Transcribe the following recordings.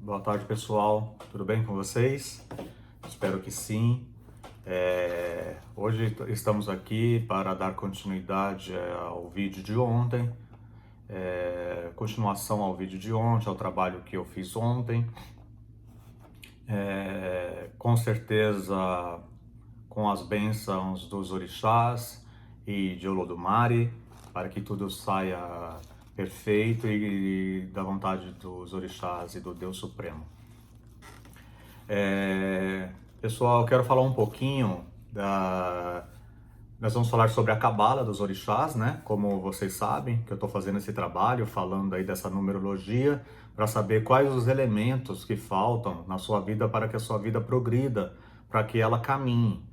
Boa tarde, pessoal. Tudo bem com vocês? Espero que sim. Hoje estamos aqui para dar continuidade ao vídeo de ontem, continuação ao vídeo de ontem, ao trabalho que eu fiz ontem. Com certeza, com as bênçãos dos orixás e de Olodumare, para que tudo saia perfeito e da vontade dos orixás e do Deus Supremo. Pessoal, eu quero falar um pouquinho Nós vamos falar sobre a cabala dos orixás, né? Como vocês sabem, que eu estou fazendo esse trabalho, falando aí dessa numerologia, para saber quais os elementos que faltam na sua vida para que a sua vida progrida, para que ela caminhe.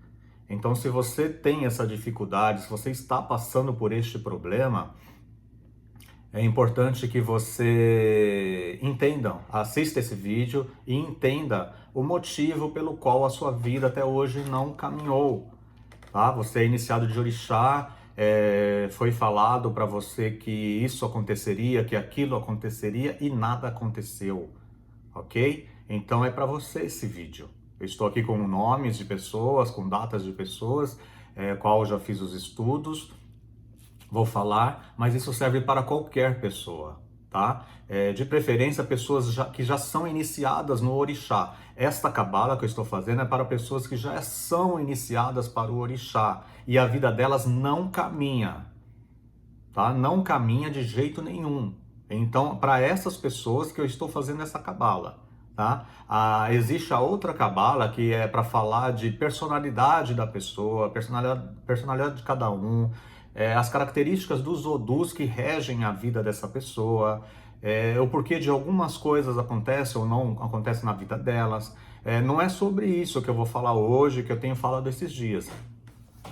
Então, se você tem essa dificuldade, se você está passando por este problema, é importante que você entenda, assista esse vídeo e entenda o motivo pelo qual a sua vida até hoje não caminhou. Tá? Você é iniciado de orixá, foi falado para você que isso aconteceria, que aquilo aconteceria e nada aconteceu, ok? Então é para você esse vídeo. Eu estou aqui com nomes de pessoas, com datas de pessoas, qual eu já fiz os estudos. Vou falar, mas isso serve para qualquer pessoa, tá? De preferência, pessoas que já são iniciadas no orixá. Esta cabala que eu estou fazendo é para pessoas que já são iniciadas para o orixá e a vida delas não caminha, tá? Não caminha de jeito nenhum. Então, para essas pessoas que eu estou fazendo essa cabala, tá? Existe a outra cabala que é para falar de personalidade da pessoa, personalidade de cada um, as características dos odus que regem a vida dessa pessoa, o porquê de algumas coisas acontecem ou não acontecem na vida delas. Não é sobre isso que eu vou falar hoje, que eu tenho falado esses dias.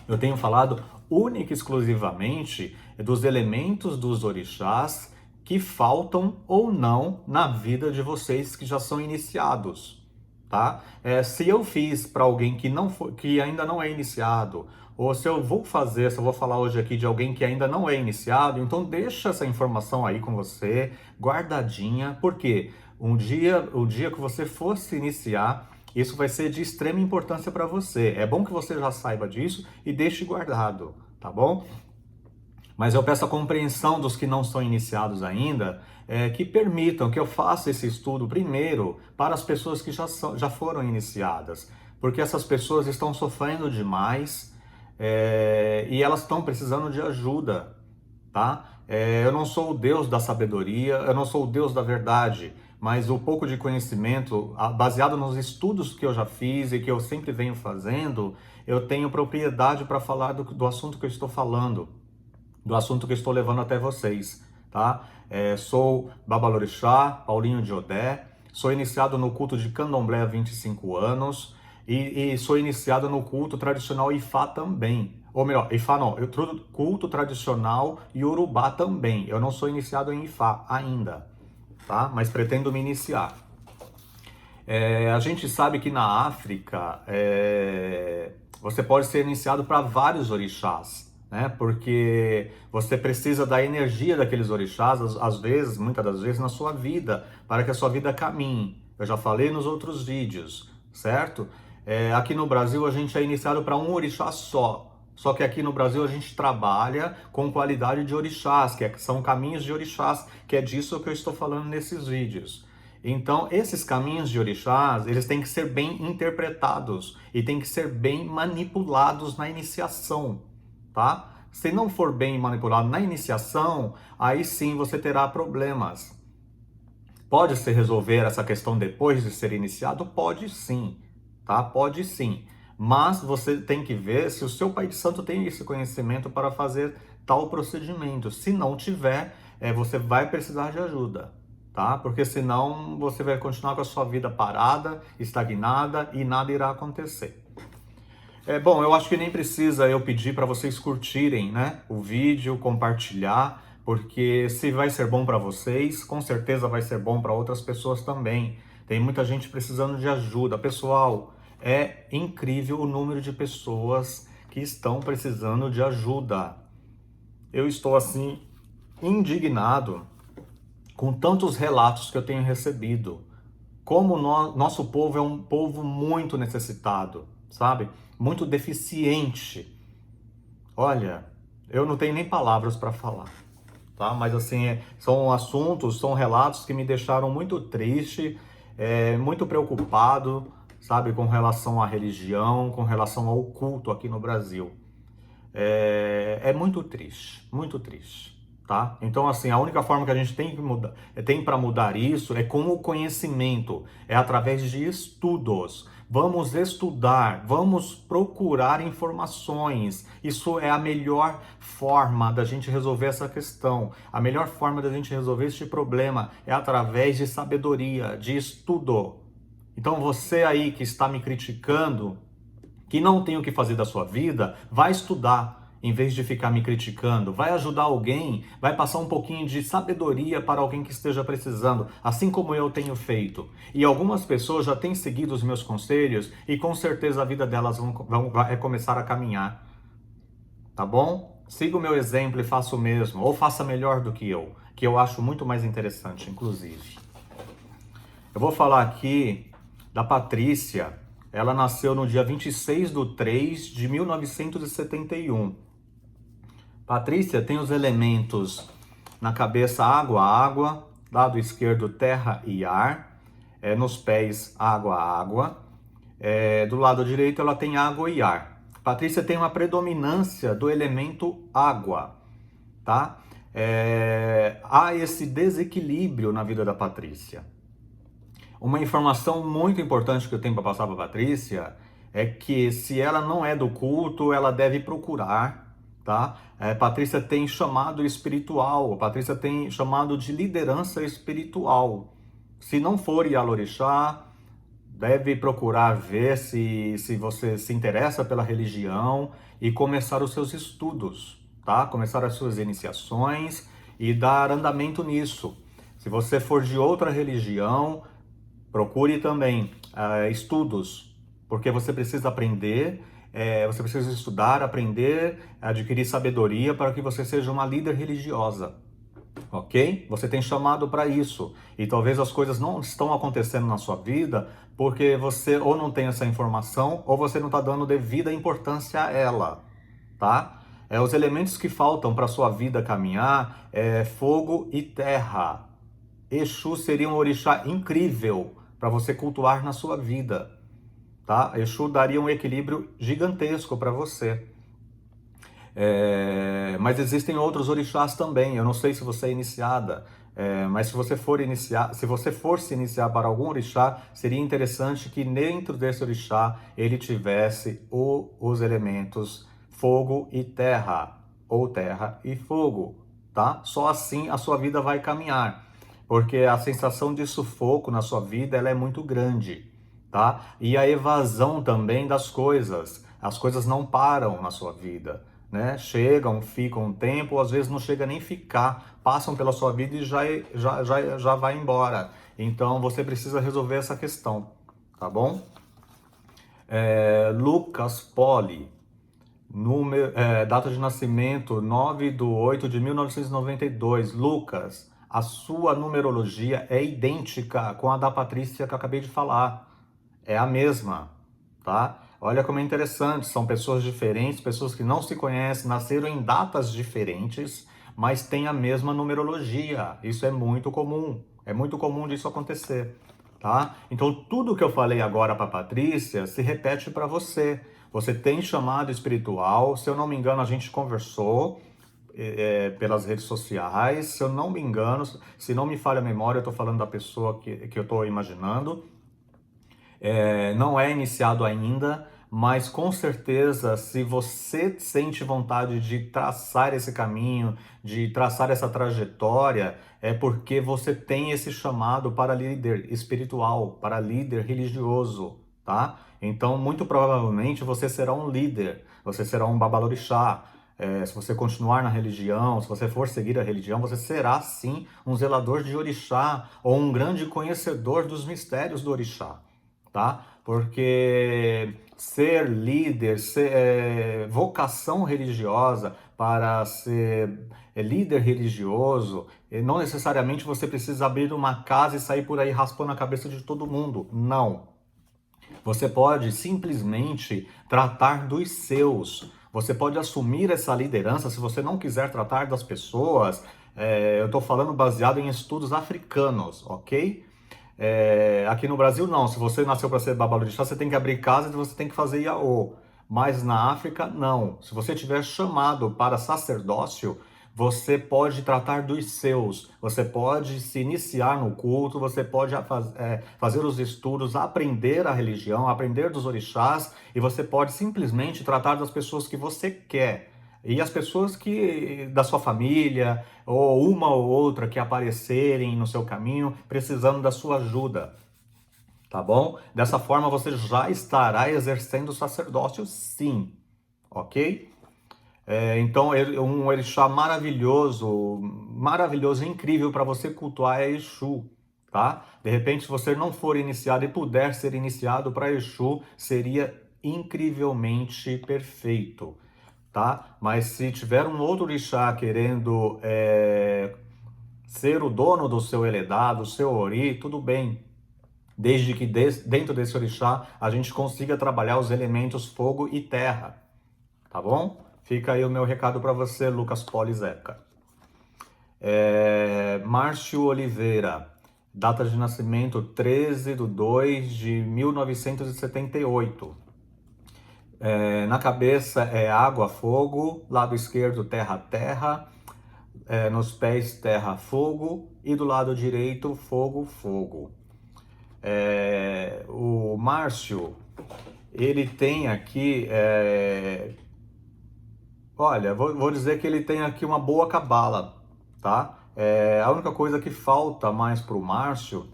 Eu tenho falado única e exclusivamente dos elementos dos orixás que faltam ou não na vida de vocês que já são iniciados, tá? Se eu fiz para alguém que ainda não é iniciado, ou se eu vou falar hoje aqui de alguém que ainda não é iniciado, então deixa essa informação aí com você, guardadinha, porque o dia que você for se iniciar, isso vai ser de extrema importância para você. É bom que você já saiba disso e deixe guardado, tá bom? Mas eu peço a compreensão dos que não são iniciados ainda, que permitam que eu faça esse estudo primeiro para as pessoas que já foram iniciadas, porque essas pessoas estão sofrendo demais e elas estão precisando de ajuda, tá? Eu não sou o Deus da sabedoria, eu não sou o Deus da verdade, mas o pouco de conhecimento, baseado nos estudos que eu já fiz e que eu sempre venho fazendo, eu tenho propriedade para falar do assunto que eu estou falando, do assunto que eu estou levando até vocês, tá? Sou Babalorixá, Paulinho de Odé, sou iniciado no culto de Candomblé há 25 anos e sou iniciado no culto tradicional Ifá também. Ou melhor, Ifá não, culto tradicional Yorubá também. Eu não sou iniciado em Ifá ainda, tá? Mas pretendo me iniciar. A gente sabe que na África você pode ser iniciado para vários orixás, né? Porque você precisa da energia daqueles orixás, às vezes, muitas das vezes, na sua vida, para que a sua vida caminhe. Eu já falei nos outros vídeos, certo? Aqui no Brasil a gente é iniciado para um orixá só. Só que aqui no Brasil a gente trabalha com qualidade de orixás, que são caminhos de orixás, que é disso que eu estou falando nesses vídeos. Então, esses caminhos de orixás, eles têm que ser bem interpretados e têm que ser bem manipulados na iniciação, tá? Se não for bem manipulado na iniciação, aí sim você terá problemas. Pode-se resolver essa questão depois de ser iniciado? Pode sim, tá? Pode sim. Mas você tem que ver se o seu pai de santo tem esse conhecimento para fazer tal procedimento. Se não tiver, você vai precisar de ajuda, tá? Porque senão você vai continuar com a sua vida parada, estagnada e nada irá acontecer. Bom, eu acho que nem precisa eu pedir para vocês curtirem, né, o vídeo, compartilhar, porque se vai ser bom para vocês, com certeza vai ser bom para outras pessoas também. Tem muita gente precisando de ajuda. Pessoal, é incrível o número de pessoas que estão precisando de ajuda. Eu estou assim indignado com tantos relatos que eu tenho recebido. como nosso povo é um povo muito necessitado, sabe? Muito deficiente. Olha, eu não tenho nem palavras para falar, tá? Mas assim, são assuntos, são relatos que me deixaram muito triste, muito preocupado, sabe, com relação à religião, com relação ao culto aqui no Brasil. É muito triste, tá? Então, assim, a única forma que a gente tem que mudar, tem para mudar isso é com o conhecimento, é através de estudos. Vamos estudar, vamos procurar informações. Isso é a melhor forma da gente resolver essa questão. A melhor forma da gente resolver este problema é através de sabedoria, de estudo. Então, você aí que está me criticando, que não tem o que fazer da sua vida, vai estudar em vez de ficar me criticando, vai ajudar alguém, vai passar um pouquinho de sabedoria para alguém que esteja precisando, assim como eu tenho feito. E algumas pessoas já têm seguido os meus conselhos e com certeza a vida delas vai começar a caminhar, tá bom? Siga o meu exemplo e faça o mesmo, ou faça melhor do que eu acho muito mais interessante, inclusive. Eu vou falar aqui da Patrícia. Ela nasceu no dia 26 de 3 de 1971. Patrícia tem os elementos na cabeça água, água, lado esquerdo terra e ar, nos pés água, água, do lado direito ela tem água e ar. Patrícia tem uma predominância do elemento água, tá? Há esse desequilíbrio na vida da Patrícia. Uma informação muito importante que eu tenho para passar para a Patrícia é que se ela não é do culto, ela deve procurar, tá? Patrícia tem chamado espiritual, Patrícia tem chamado de liderança espiritual. Se não for Yalorixá, deve procurar ver se você se interessa pela religião e começar os seus estudos, tá? Começar as suas iniciações e dar andamento nisso. Se você for de outra religião, procure também estudos, porque você precisa aprender, você precisa estudar, aprender, adquirir sabedoria para que você seja uma líder religiosa, ok? Você tem chamado para isso e talvez as coisas não estão acontecendo na sua vida porque você ou não tem essa informação ou você não está dando devida importância a ela, tá? Os elementos que faltam para a sua vida caminhar é fogo e terra. Exu seria um orixá incrível para você cultuar na sua vida, tá? Exu daria um equilíbrio gigantesco para você. Mas existem outros orixás também. Eu não sei se você é iniciada, mas se você for se iniciar para algum orixá, seria interessante que dentro desse orixá ele tivesse os elementos fogo e terra, ou terra e fogo, tá? Só assim a sua vida vai caminhar, porque a sensação de sufoco na sua vida ela é muito grande, tá? E a evasão também das coisas. As coisas não param na sua vida, né? Chegam, ficam um tempo, às vezes não chega nem ficar, passam pela sua vida e já vai embora. Então você precisa resolver essa questão, tá bom? Lucas Poli, data de nascimento 9/8 de 1992. Lucas, a sua numerologia é idêntica com a da Patrícia que eu acabei de falar. É a mesma, tá? Olha como é interessante, são pessoas diferentes, pessoas que não se conhecem, nasceram em datas diferentes, mas têm a mesma numerologia. Isso é muito comum disso acontecer, tá? Então tudo que eu falei agora para Patrícia se repete para você. Você tem chamado espiritual, se eu não me engano a gente conversou pelas redes sociais, se eu não me engano, se não me falha a memória, eu estou falando da pessoa que eu estou imaginando. Não é iniciado ainda, mas com certeza, se você sente vontade de traçar esse caminho, de traçar essa trajetória, é porque você tem esse chamado para líder espiritual, para líder religioso, tá? Então, muito provavelmente, você será um líder, você será um babalorixá. Se você continuar na religião, se você for seguir a religião, você será sim um zelador de orixá ou um grande conhecedor dos mistérios do orixá, tá? Porque ser líder, vocação religiosa, para ser líder religioso, não necessariamente você precisa abrir uma casa e sair por aí raspando a cabeça de todo mundo. Não. Você pode simplesmente tratar dos seus. Você pode assumir essa liderança se você não quiser tratar das pessoas. Eu estou falando baseado em estudos africanos, ok? Aqui no Brasil não, se você nasceu para ser babalorixá, você tem que abrir casa e você tem que fazer iaô. Mas na África, não. Se você tiver chamado para sacerdócio, você pode tratar dos seus, você pode se iniciar no culto, você pode fazer os estudos, aprender a religião, aprender dos orixás, e você pode simplesmente tratar das pessoas que você quer. E as pessoas que da sua família, ou uma ou outra que aparecerem no seu caminho, precisando da sua ajuda, tá bom? Dessa forma você já estará exercendo o sacerdócio, sim, ok? Então, um orixá maravilhoso, maravilhoso, incrível para você cultuar é Exu, tá? De repente, se você não for iniciado e puder ser iniciado para Exu, seria incrivelmente perfeito, tá? Mas se tiver um outro orixá querendo ser o dono do seu Eledá, do seu Ori, tudo bem. Desde que dentro desse orixá a gente consiga trabalhar os elementos fogo e terra, tá bom? Fica aí o meu recado para você, Lucas Polizeca. Márcio Oliveira, data de nascimento 13/2/1978. Na cabeça é água, fogo, lado esquerdo terra, terra, nos pés terra, fogo e do lado direito fogo, fogo. O Márcio, ele tem aqui, olha, vou dizer que ele tem aqui uma boa cabala, tá? A única coisa que falta mais para o Márcio,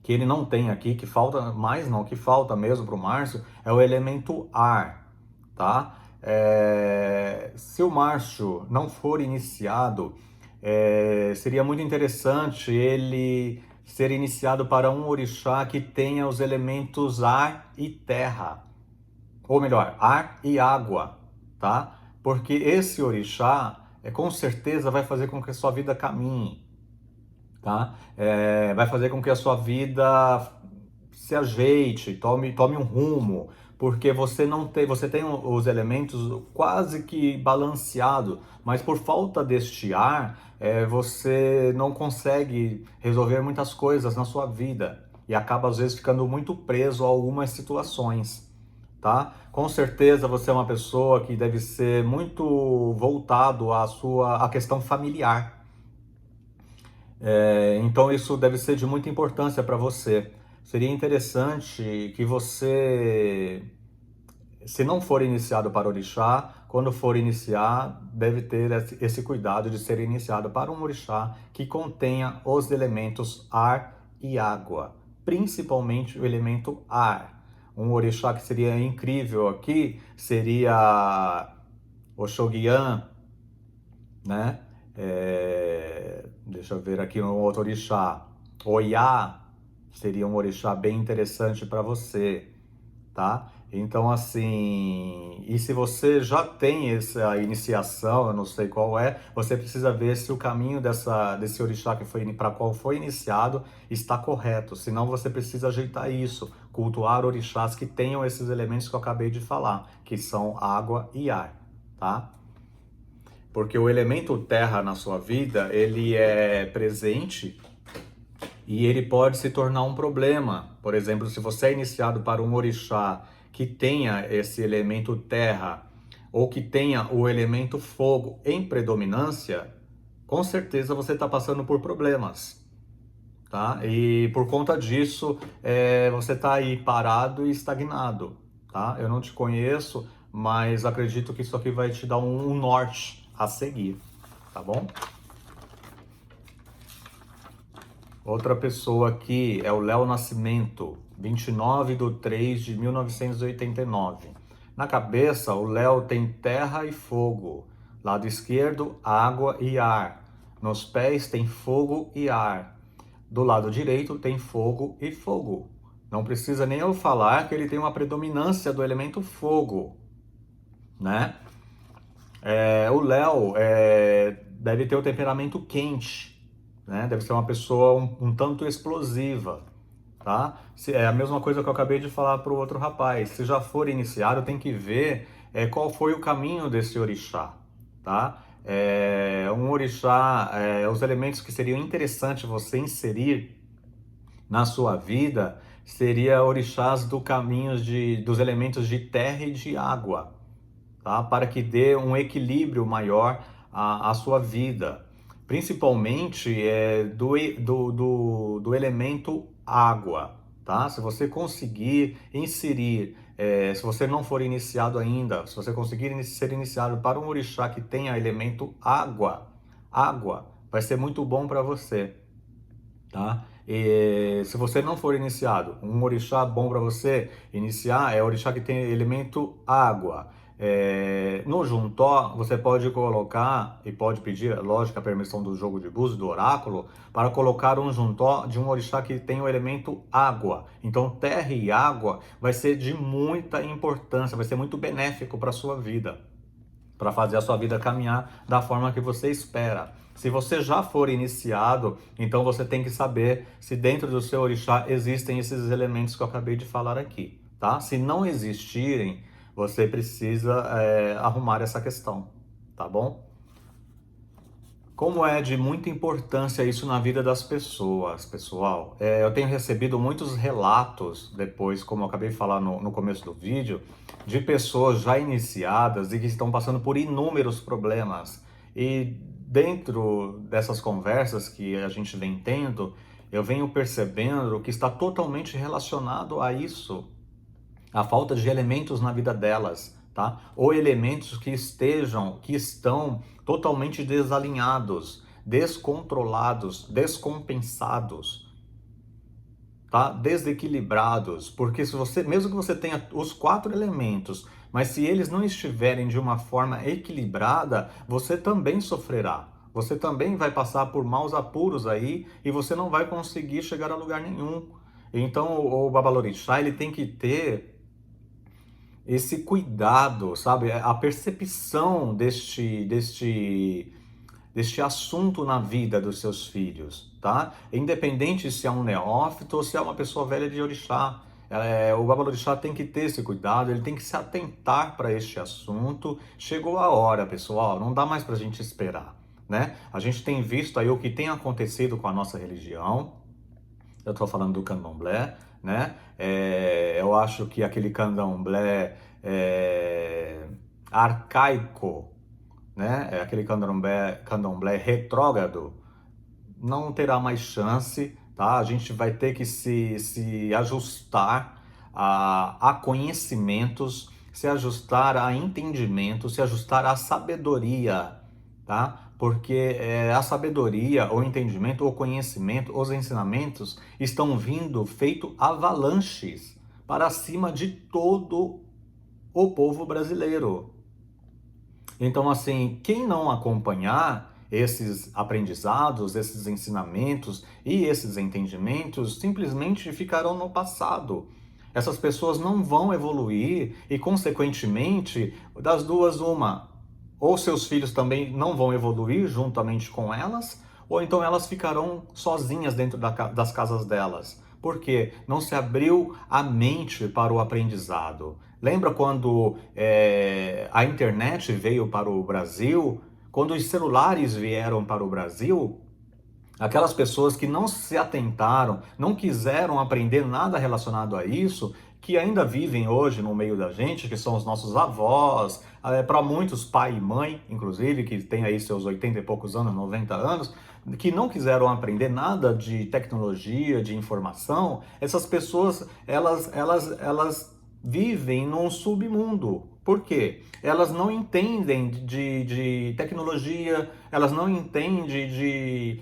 que ele não tem aqui, que falta mais não, que falta mesmo para o Márcio, é o elemento ar, tá? Se o Márcio não for iniciado, seria muito interessante ele ser iniciado para um orixá que tenha os elementos ar e terra, ou melhor, ar e água, tá? Porque esse orixá, com certeza vai fazer com que a sua vida caminhe, tá? Vai fazer com que a sua vida se ajeite, tome um rumo, porque você tem os elementos quase que balanceado, mas por falta deste ar, você não consegue resolver muitas coisas na sua vida e acaba às vezes ficando muito preso a algumas situações. Tá? Com certeza você é uma pessoa que deve ser muito voltado à questão familiar. Então isso deve ser de muita importância para você. Seria interessante que você, se não for iniciado para orixá, quando for iniciar, deve ter esse cuidado de ser iniciado para um orixá que contenha os elementos ar e água, principalmente o elemento ar. Um orixá que seria incrível aqui seria o Shogyan, né? Deixa eu ver aqui um outro orixá. Oiá seria um orixá bem interessante para você, tá? Então, assim, e se você já tem essa iniciação, eu não sei qual é, você precisa ver se o caminho desse orixá para qual foi iniciado está correto. Senão você precisa ajeitar isso, cultuar orixás que tenham esses elementos que eu acabei de falar, que são água e ar, tá? Porque o elemento terra na sua vida, ele é presente e ele pode se tornar um problema. Por exemplo, se você é iniciado para um orixá que tenha esse elemento terra ou que tenha o elemento fogo em predominância, com certeza você está passando por problemas, tá? E por conta disso, você está aí parado e estagnado, tá? Eu não te conheço, mas acredito que isso aqui vai te dar um norte a seguir, tá bom? Outra pessoa aqui é o Léo Nascimento, 29/3/1989. Na cabeça, o Léo tem terra e fogo. Lado esquerdo, água e ar. Nos pés tem fogo e ar. Do lado direito tem fogo e fogo. Não precisa nem eu falar que ele tem uma predominância do elemento fogo, né? O Léo deve ter o temperamento quente, né? Deve ser uma pessoa um tanto explosiva, tá? É a mesma coisa que eu acabei de falar para o outro rapaz. Se já for iniciado, tem que ver qual foi o caminho desse orixá, tá? Um orixá, os elementos que seriam interessantes você inserir na sua vida seria orixás do caminho dos elementos de terra e de água, tá? Para que dê um equilíbrio maior à sua vida, principalmente do elemento água, tá? Se você conseguir inserir, se você não for iniciado ainda, se você conseguir ser iniciado para um orixá que tenha elemento água, vai ser muito bom para você, tá? E se você não for iniciado, um orixá bom para você iniciar é o orixá que tem elemento água. No Juntó, você pode colocar e pode pedir, lógico, a permissão do jogo de búzios, do oráculo, para colocar um Juntó de um orixá que tem o elemento água. Então, terra e água vai ser de muita importância, vai ser muito benéfico para a sua vida, para fazer a sua vida caminhar da forma que você espera. Se você já for iniciado, então você tem que saber se dentro do seu orixá existem esses elementos que eu acabei de falar aqui, tá? Se não existirem, você precisa arrumar essa questão, tá bom? Como é de muita importância isso na vida das pessoas, pessoal. Eu tenho recebido muitos relatos depois, como eu acabei de falar no começo do vídeo, de pessoas já iniciadas e que estão passando por inúmeros problemas. E dentro dessas conversas que a gente vem tendo, eu venho percebendo que está totalmente relacionado a isso, a falta de elementos na vida delas, tá? Ou elementos que estão totalmente desalinhados, descontrolados, descompensados, tá? Desequilibrados, porque se você, mesmo que você tenha os 4 elementos, mas se eles não estiverem de uma forma equilibrada, você também sofrerá. Você também vai passar por maus apuros aí e você não vai conseguir chegar a lugar nenhum. Então o Babalorixá, ele tem que ter esse cuidado, sabe? A percepção deste assunto na vida dos seus filhos, tá? Independente se é um neófito ou se é uma pessoa velha de orixá. O Babalorixá tem que ter esse cuidado, ele tem que se atentar para este assunto. Chegou a hora, pessoal, não dá mais para a gente esperar, né? A gente tem visto aí o que tem acontecido com a nossa religião. Eu estou falando do candomblé, né? Eu acho que aquele candomblé arcaico, né? Aquele candomblé retrógrado, não terá mais chance, tá? A gente vai ter que se ajustar a conhecimentos, se ajustar a entendimento, se ajustar à sabedoria, tá? Porque a sabedoria, o entendimento, o conhecimento, os ensinamentos estão vindo feito avalanches para cima de todo o povo brasileiro. Então, assim, quem não acompanhar esses aprendizados, esses ensinamentos e esses entendimentos, simplesmente ficarão no passado. Essas pessoas não vão evoluir e, consequentemente, das duas, uma, ou seus filhos também não vão evoluir juntamente com elas, ou então elas ficarão sozinhas dentro das casas delas. Porque não se abriu a mente para o aprendizado. Lembra quando a internet veio para o Brasil? Quando os celulares vieram para o Brasil? Aquelas pessoas que não se atentaram, não quiseram aprender nada relacionado a isso, que ainda vivem hoje no meio da gente, que são os nossos avós, para muitos pai e mãe, inclusive, que tem aí seus 80 e poucos anos, 90 anos, que não quiseram aprender nada de tecnologia, de informação, essas pessoas, elas vivem num submundo. Por quê? Elas não entendem de tecnologia, elas não entendem de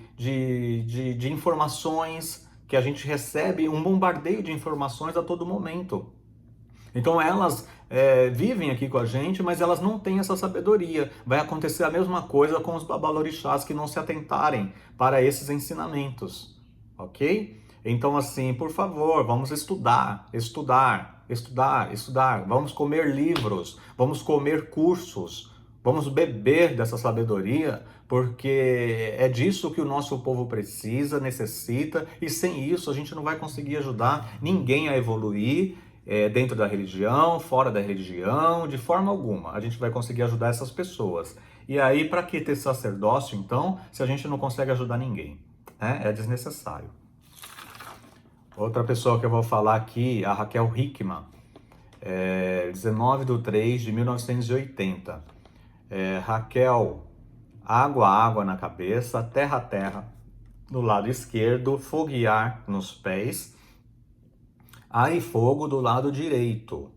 informações, que a gente recebe um bombardeio de informações a todo momento. Então elas vivem aqui com a gente, mas elas não têm essa sabedoria. Vai acontecer a mesma coisa com os babalorixás que não se atentarem para esses ensinamentos, ok? Então, assim, por favor, vamos estudar, estudar, estudar, estudar. Vamos comer livros, vamos comer cursos, Vamos beber dessa sabedoria, porque é disso que o nosso povo precisa, necessita, e sem isso a gente não vai conseguir ajudar ninguém a evoluir dentro da religião, fora da religião, de forma alguma. A gente vai conseguir ajudar essas pessoas. E aí, para que ter sacerdócio, então, se a gente não consegue ajudar ninguém? Né? É desnecessário. Outra pessoa que eu vou falar aqui, a Raquel Hickman, 19/3/1980. Raquel, água, água na cabeça, terra, terra no lado esquerdo, fogo e ar nos pés, ar e fogo do lado direito.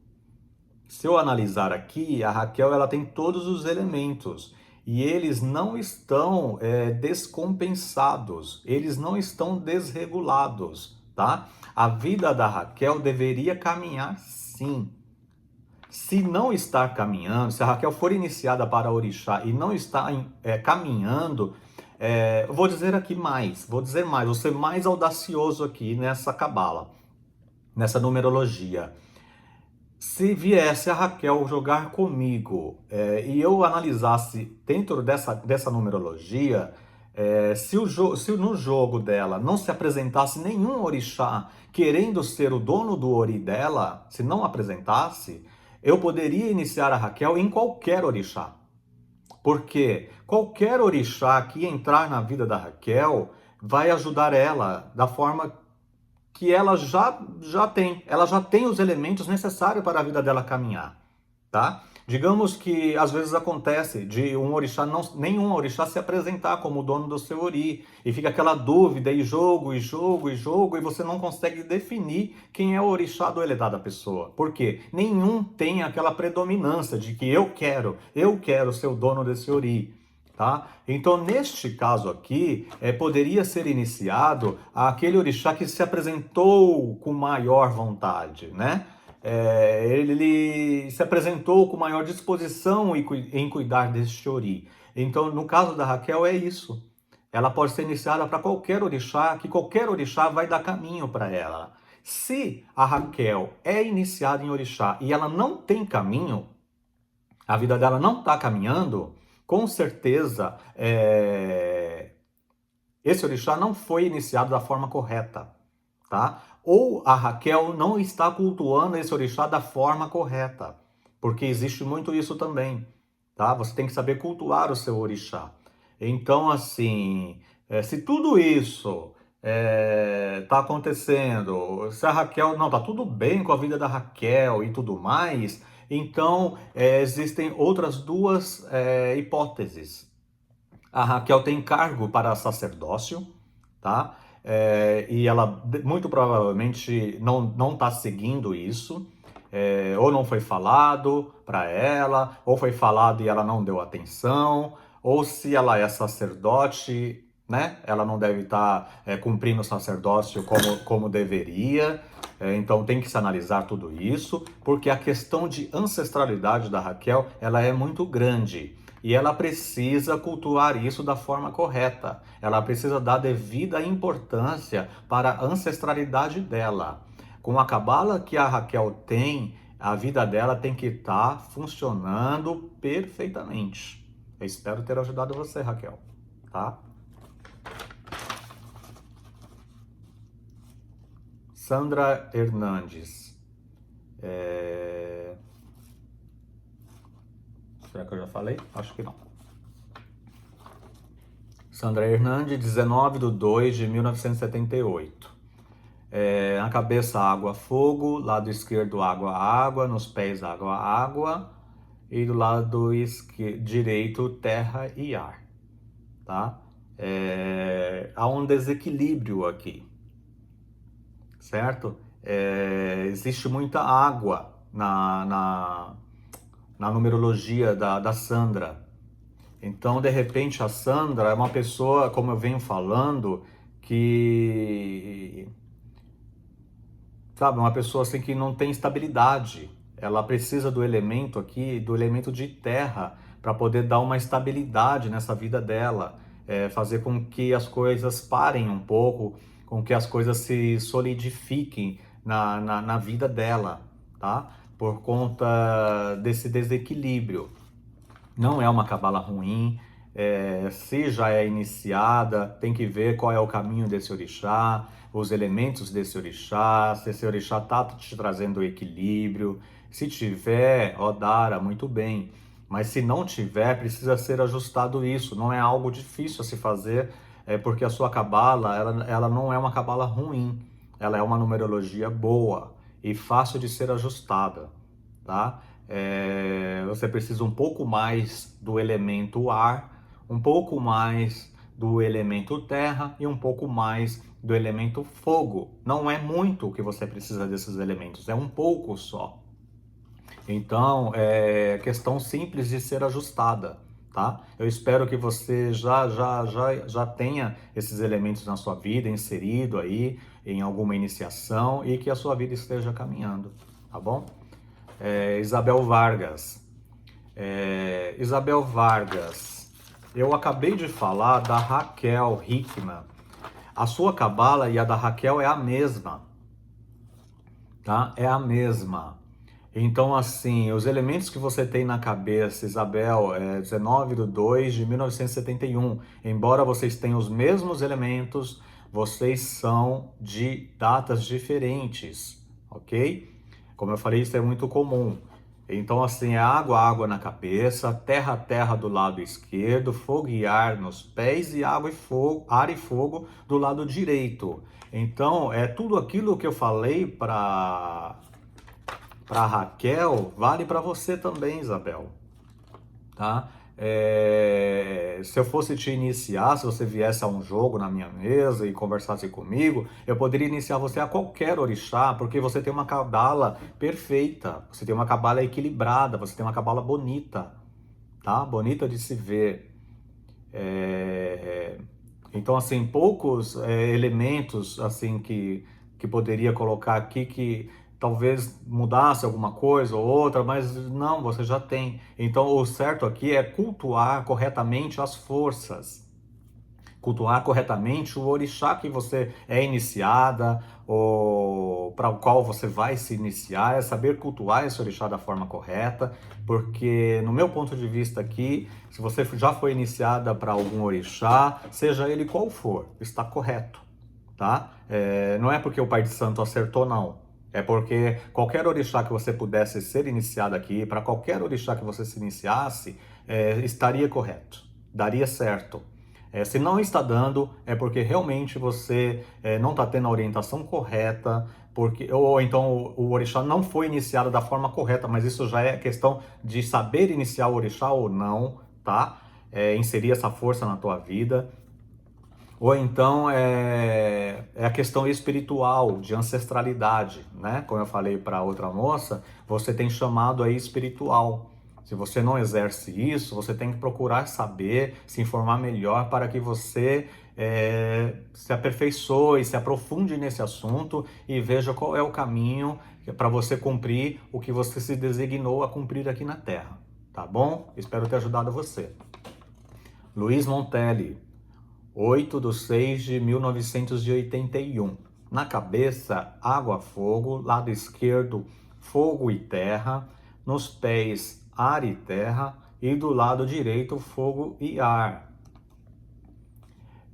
Se eu analisar aqui, a Raquel ela tem todos os elementos e eles não estão descompensados, eles não estão desregulados, tá? A vida da Raquel deveria caminhar sim. Se não está caminhando, se a Raquel for iniciada para orixá e não está caminhando, vou dizer aqui mais, vou ser mais audacioso aqui nessa cabala, nessa numerologia. Se viesse a Raquel jogar comigo e eu analisasse dentro dessa numerologia, se no jogo dela não se apresentasse nenhum orixá querendo ser o dono do ori dela, se não apresentasse, eu poderia iniciar a Raquel em qualquer orixá. Porque qualquer orixá que entrar na vida da Raquel vai ajudar ela da forma que ela já tem. Ela já tem os elementos necessários para a vida dela caminhar, tá? Digamos que às vezes acontece de um orixá nenhum orixá se apresentar como o dono do seu ori e fica aquela dúvida e jogo e jogo e jogo e você não consegue definir quem é o orixá do Eledá da pessoa. Por quê? Nenhum tem aquela predominância de que eu quero ser o dono desse ori. Tá? Então, neste caso aqui, poderia ser iniciado aquele orixá que se apresentou com maior vontade, né? Ele se apresentou com maior disposição em cuidar deste ori. Então, no caso da Raquel, é isso. Ela pode ser iniciada para qualquer orixá, que qualquer orixá vai dar caminho para ela. Se a Raquel é iniciada em orixá e ela não tem caminho, a vida dela não está caminhando, com certeza esse orixá não foi iniciado da forma correta, tá? Ou a Raquel não está cultuando esse orixá da forma correta, porque existe muito isso também, tá? Você tem que saber cultuar o seu orixá. Então, assim, se tudo isso tá acontecendo, se a Raquel, não, tá tudo bem com a vida da Raquel e tudo mais, então existem outras duas hipóteses. A Raquel tem cargo para sacerdócio, tá? E ela muito provavelmente não está seguindo isso, ou não foi falado para ela, ou foi falado e ela não deu atenção, ou se ela é sacerdote, né? Ela não deve estar cumprindo o sacerdócio como deveria. Então tem que se analisar tudo isso, porque a questão de ancestralidade da Raquel, ela é muito grande. E ela precisa cultuar isso da forma correta. Ela precisa dar devida importância para a ancestralidade dela. Com a cabala que a Raquel tem, a vida dela tem que estar funcionando perfeitamente. Eu espero ter ajudado você, Raquel, tá? Sandra Hernandes. Será que eu já falei? Acho que não. Sandra Hernandes, 19/2/1978. Na cabeça, água, fogo. Lado esquerdo, água, água. Nos pés, água, água. E do lado direito, terra e ar. Tá? Há um desequilíbrio aqui. Certo? Existe muita água na numerologia da Sandra. Então, de repente, a Sandra é uma pessoa, como eu venho falando, que, sabe, uma pessoa assim que não tem estabilidade. Ela precisa do elemento aqui, do elemento de terra, para poder dar uma estabilidade nessa vida dela, fazer com que as coisas parem um pouco, com que as coisas se solidifiquem na vida dela, tá? Por conta desse desequilíbrio. Não é uma cabala ruim. Se já é iniciada, tem que ver qual é o caminho desse orixá, os elementos desse orixá, se esse orixá está te trazendo equilíbrio. Se tiver, ó Dara, muito bem. Mas se não tiver, precisa ser ajustado isso. Não é algo difícil a se fazer, porque a sua cabala, ela não é uma cabala ruim. Ela é uma numerologia boa e fácil de ser ajustada, tá? Você precisa um pouco mais do elemento ar, um pouco mais do elemento terra e um pouco mais do elemento fogo. Não é muito o que você precisa desses elementos, é um pouco só. Então, é questão simples de ser ajustada, tá? Eu espero que você já tenha esses elementos na sua vida inserido aí em alguma iniciação e que a sua vida esteja caminhando, tá bom? Isabel Vargas. Isabel Vargas, eu acabei de falar da Raquel Hickman. A sua cabala e a da Raquel é a mesma, tá? É a mesma. Então, assim, os elementos que você tem na cabeça, Isabel, 19/2/1971. Embora vocês tenham os mesmos elementos, vocês são de datas diferentes, ok? Como eu falei, isso é muito comum. Então, assim, é água, água na cabeça, terra, terra do lado esquerdo, fogo e ar nos pés e água e fogo, ar e fogo do lado direito. Então, é tudo aquilo que eu falei para Raquel, vale para você também, Isabel, tá? Se eu fosse te iniciar, se você viesse a um jogo na minha mesa e conversasse comigo, eu poderia iniciar você a qualquer orixá, porque você tem uma cabala perfeita, você tem uma cabala equilibrada, você tem uma cabala bonita, tá? Bonita de se ver. Então, assim, poucos elementos assim que poderia colocar aqui que talvez mudasse alguma coisa ou outra, mas não, você já tem. Então, o certo aqui é cultuar corretamente as forças, cultuar corretamente o orixá que você é iniciada, ou para o qual você vai se iniciar, é saber cultuar esse orixá da forma correta, porque no meu ponto de vista aqui, se você já foi iniciada para algum orixá, seja ele qual for, está correto, tá? Não é porque o Pai de Santo acertou, não. É porque qualquer orixá que você pudesse ser iniciado aqui, para qualquer orixá que você se iniciasse, estaria correto, daria certo. Se não está dando, é porque realmente você não está tendo a orientação correta, ou então o orixá não foi iniciado da forma correta, mas isso já é questão de saber iniciar o orixá ou não, tá? Inserir essa força na tua vida. Ou então é a questão espiritual, de ancestralidade, né? Como eu falei para outra moça, você tem chamado aí espiritual. Se você não exerce isso, você tem que procurar saber, se informar melhor para que você se aperfeiçoe, se aprofunde nesse assunto e veja qual é o caminho para você cumprir o que você se designou a cumprir aqui na Terra. Tá bom? Espero ter ajudado você. Luiz Montelli, 8/6/1981. Na cabeça, água, fogo. Lado esquerdo, fogo e terra. Nos pés, ar e terra. E do lado direito, fogo e ar.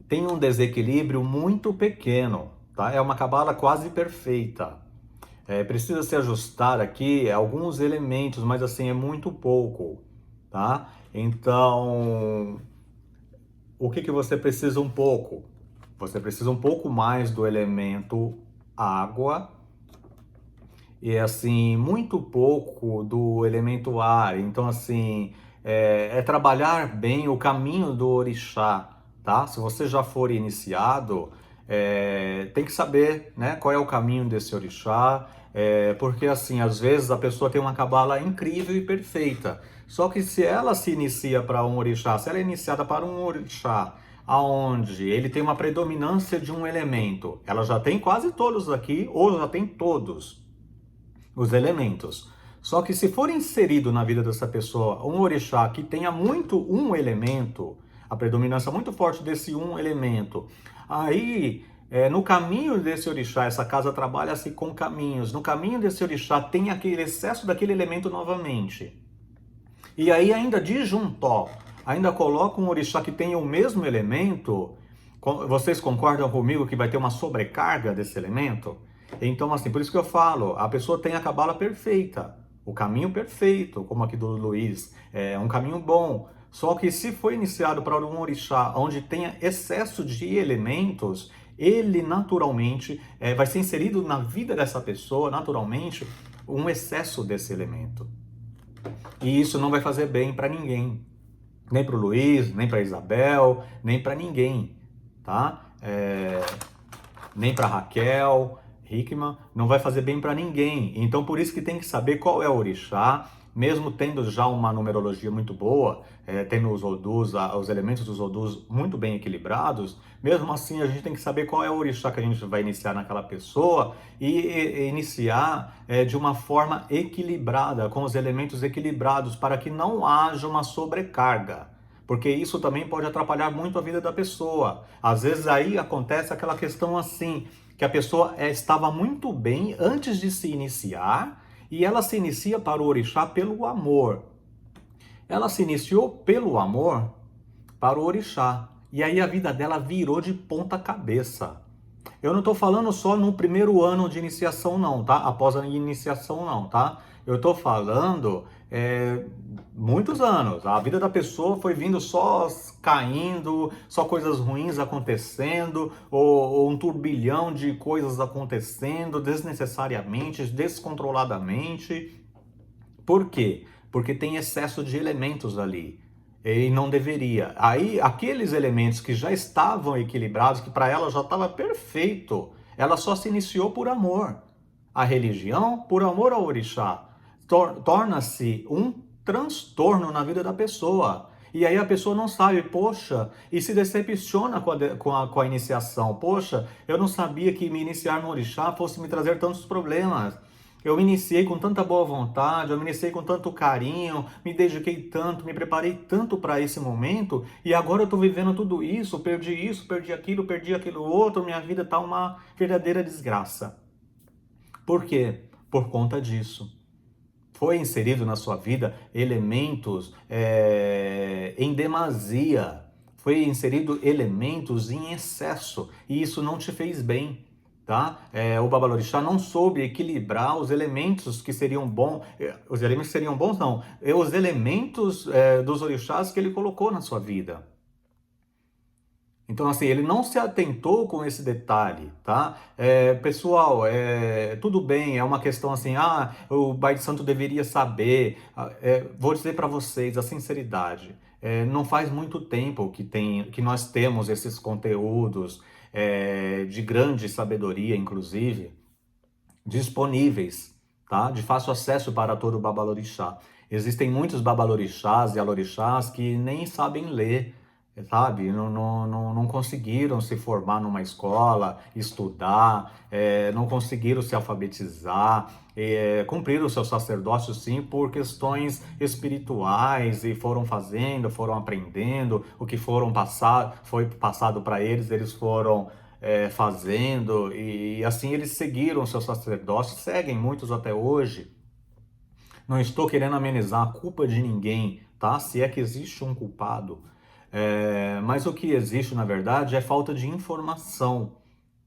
Tem um desequilíbrio muito pequeno, tá? É uma cabala quase perfeita. Precisa se ajustar aqui alguns elementos, mas assim, é muito pouco, tá? Então, o que você precisa um pouco? Você precisa um pouco mais do elemento água e assim muito pouco do elemento ar. Então assim trabalhar bem o caminho do orixá, tá? Se você já for iniciado, tem que saber, né, qual é o caminho desse orixá, porque assim às vezes a pessoa tem uma cabala incrível e perfeita. Só que se ela se inicia para um orixá, se ela é iniciada para um orixá aonde ele tem uma predominância de um elemento, ela já tem quase todos aqui, ou já tem todos os elementos. Só que se for inserido na vida dessa pessoa um orixá que tenha muito um elemento, a predominância muito forte desse um elemento, aí no caminho desse orixá, essa casa trabalha-se com caminhos, no caminho desse orixá tem aquele excesso daquele elemento novamente. E aí ainda de juntó, ainda coloca um orixá que tem o mesmo elemento, vocês concordam comigo que vai ter uma sobrecarga desse elemento? Então, assim, por isso que eu falo, a pessoa tem a cabala perfeita, o caminho perfeito, como aqui do Luiz, é um caminho bom. Só que se for iniciado para um orixá onde tenha excesso de elementos, ele naturalmente vai ser inserido na vida dessa pessoa, naturalmente, um excesso desse elemento. E isso não vai fazer bem para ninguém. Nem para o Luiz, nem para a Isabel, nem para ninguém, tá? Nem para Raquel, Hickman, não vai fazer bem para ninguém. Então por isso que tem que saber qual é o orixá, mesmo tendo já uma numerologia muito boa, tendo os odus, os elementos dos odus muito bem equilibrados, mesmo assim a gente tem que saber qual é o orixá que a gente vai iniciar naquela pessoa e iniciar de uma forma equilibrada, com os elementos equilibrados, para que não haja uma sobrecarga. Porque isso também pode atrapalhar muito a vida da pessoa. Às vezes aí acontece aquela questão assim, que a pessoa estava muito bem antes de se iniciar e ela se inicia para o orixá pelo amor. Ela se iniciou pelo amor para o orixá. E aí a vida dela virou de ponta cabeça. Eu não estou falando só no primeiro ano de iniciação não, tá? Após a iniciação não, tá? Eu estou falando muitos anos. A vida da pessoa foi vindo só caindo, só coisas ruins acontecendo, ou um turbilhão de coisas acontecendo desnecessariamente, descontroladamente. Por quê? Porque tem excesso de elementos ali. E não deveria. Aí, aqueles elementos que já estavam equilibrados, que para ela já estava perfeito, ela só se iniciou por amor. A religião, por amor ao orixá, torna-se um transtorno na vida da pessoa. E aí a pessoa não sabe, poxa, e se decepciona com a iniciação. Poxa, eu não sabia que me iniciar no orixá fosse me trazer tantos problemas. Eu me iniciei com tanta boa vontade, eu me iniciei com tanto carinho, me dediquei tanto, me preparei tanto para esse momento e agora eu estou vivendo tudo isso, perdi aquilo outro, minha vida está uma verdadeira desgraça. Por quê? Por conta disso. Foi inserido na sua vida elementos em demasia, foi inserido elementos em excesso e isso não te fez bem. Tá? O Babalorixá não soube equilibrar os elementos que seriam bons, os elementos que seriam bons não, os elementos dos orixás que ele colocou na sua vida. Então, assim, ele não se atentou com esse detalhe, tá? Pessoal, tudo bem, é uma questão assim, o Pai de Santo deveria saber. Vou dizer para vocês a sinceridade. Não faz muito tempo que nós temos esses conteúdos de grande sabedoria, inclusive, disponíveis, tá? De fácil acesso para todo babalorixá. Existem muitos babalorixás e alorixás que nem sabem ler, sabe? Não conseguiram se formar numa escola, estudar, não conseguiram se alfabetizar, cumpriram o seu sacerdócio sim por questões espirituais e foram fazendo, foram aprendendo, o que foi passado para eles, eles foram fazendo e assim eles seguiram o seu sacerdócio, seguem muitos até hoje. Não estou querendo amenizar a culpa de ninguém, tá? Se é que existe um culpado. Mas o que existe, na verdade, é falta de informação,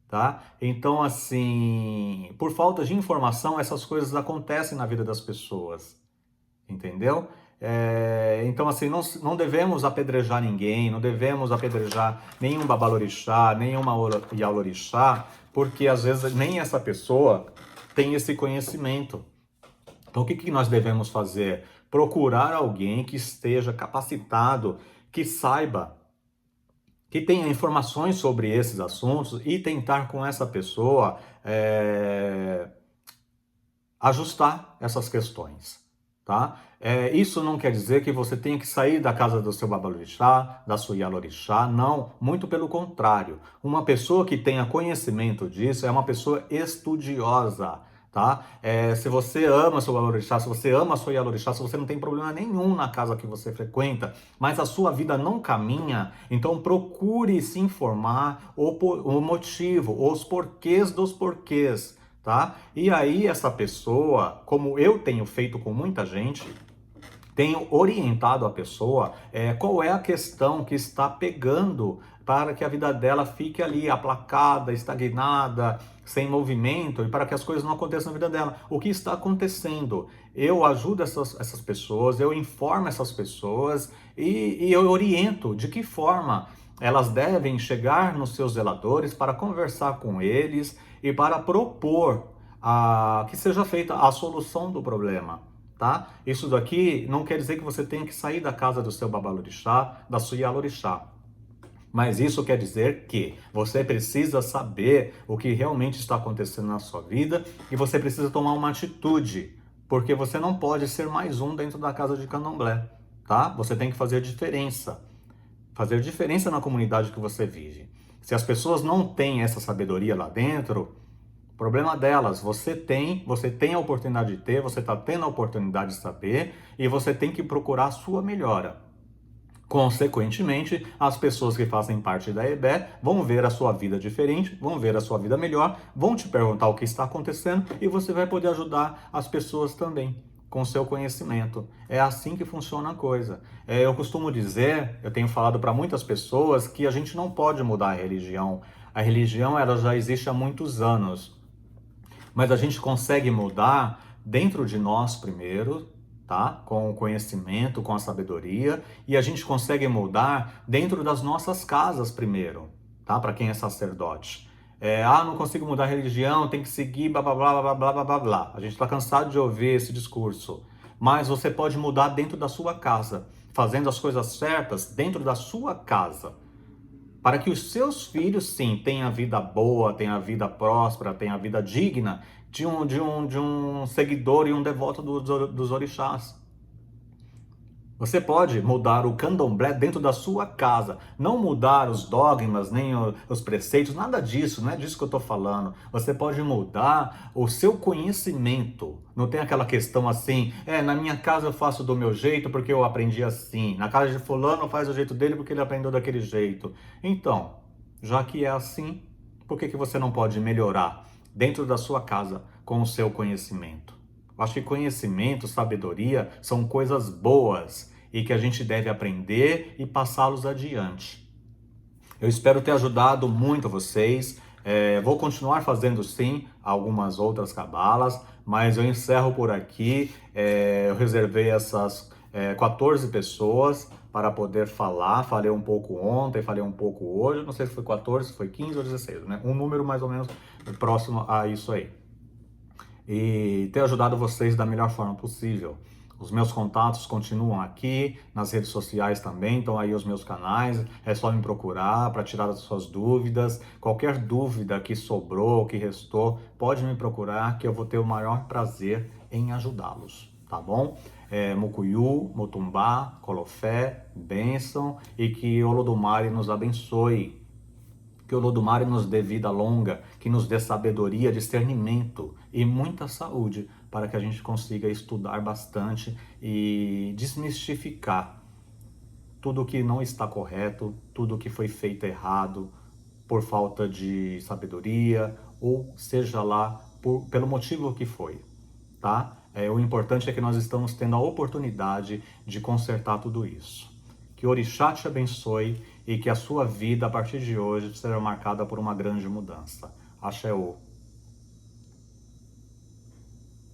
tá? Então, assim, por falta de informação, essas coisas acontecem na vida das pessoas, entendeu? Então, assim, não devemos apedrejar ninguém, não devemos apedrejar nenhum babalorixá, nenhuma yaulorixá, porque às vezes nem essa pessoa tem esse conhecimento. Então, o que nós devemos fazer? Procurar alguém que esteja capacitado, que saiba, que tenha informações sobre esses assuntos e tentar com essa pessoa ajustar essas questões, tá? Isso não quer dizer que você tenha que sair da casa do seu babalorixá, da sua ialorixá, não, muito pelo contrário. Uma pessoa que tenha conhecimento disso é uma pessoa estudiosa, tá? Se você ama seu babalorixá, se você ama a sua ialorixá, se você não tem problema nenhum na casa que você frequenta, mas a sua vida não caminha, então procure se informar o motivo, os porquês dos porquês, tá? E aí essa pessoa, como eu tenho feito com muita gente, Tenho orientado a pessoa qual é a questão que está pegando para que a vida dela fique ali aplacada, estagnada, sem movimento e para que as coisas não aconteçam na vida dela. O que está acontecendo? Eu ajudo essas pessoas, eu informo essas pessoas e eu oriento de que forma elas devem chegar nos seus zeladores para conversar com eles e para propor que seja feita a solução do problema. Tá? Isso daqui não quer dizer que você tenha que sair da casa do seu babalorixá, da sua ialorixá. Mas isso quer dizer que você precisa saber o que realmente está acontecendo na sua vida e você precisa tomar uma atitude, porque você não pode ser mais um dentro da casa de candomblé, tá? Você tem que fazer diferença na comunidade que você vive. Se as pessoas não têm essa sabedoria lá dentro, problema delas, você tem a oportunidade de ter, você está tendo a oportunidade de saber e você tem que procurar a sua melhora. Consequentemente, as pessoas que fazem parte da EBE vão ver a sua vida diferente, vão ver a sua vida melhor, vão te perguntar o que está acontecendo e você vai poder ajudar as pessoas também com seu conhecimento. É assim que funciona a coisa. Eu costumo dizer, eu tenho falado para muitas pessoas que a gente não pode mudar a religião. A religião ela já existe há muitos anos, mas a gente consegue mudar dentro de nós primeiro, tá? Com o conhecimento, com a sabedoria, e a gente consegue mudar dentro das nossas casas primeiro, tá? Para quem é sacerdote. Não consigo mudar a religião, tem que seguir blá blá blá blá blá blá blá blá. A gente está cansado de ouvir esse discurso. Mas você pode mudar dentro da sua casa, fazendo as coisas certas dentro da sua casa. Para que os seus filhos, sim, tenham a vida boa, tenham a vida próspera, tenham a vida digna de um seguidor e um devoto dos orixás. Você pode mudar o candomblé dentro da sua casa, não mudar os dogmas, nem os preceitos, nada disso, não é disso que eu estou falando. Você pode mudar o seu conhecimento. Não tem aquela questão assim, na minha casa eu faço do meu jeito porque eu aprendi assim. Na casa de fulano faz do jeito dele porque ele aprendeu daquele jeito. Então, já que é assim, por que você não pode melhorar dentro da sua casa com o seu conhecimento? Acho que conhecimento, sabedoria são coisas boas e que a gente deve aprender e passá-los adiante. Eu espero ter ajudado muito vocês. Vou continuar fazendo sim algumas outras cabalas, mas eu encerro por aqui. Eu reservei essas 14 pessoas para poder falar. Falei um pouco ontem, falei um pouco hoje. Não sei se foi 14, se foi 15 ou 16, né? Um número mais ou menos próximo a isso aí. E ter ajudado vocês da melhor forma possível. Os meus contatos continuam aqui, nas redes sociais também, estão aí os meus canais, é só me procurar para tirar as suas dúvidas. Qualquer dúvida que sobrou, que restou, pode me procurar que eu vou ter o maior prazer em ajudá-los, tá bom? Mucuyu, Mutumbá, Colofé, bênção e que Olodumare nos abençoe. Que o Olodumare nos dê vida longa, que nos dê sabedoria, discernimento e muita saúde para que a gente consiga estudar bastante e desmistificar tudo o que não está correto, tudo o que foi feito errado por falta de sabedoria ou seja lá pelo motivo que foi, tá? O importante é que nós estamos tendo a oportunidade de consertar tudo isso. Que o Orixá te abençoe e que a sua vida, a partir de hoje, será marcada por uma grande mudança. Axé-ô.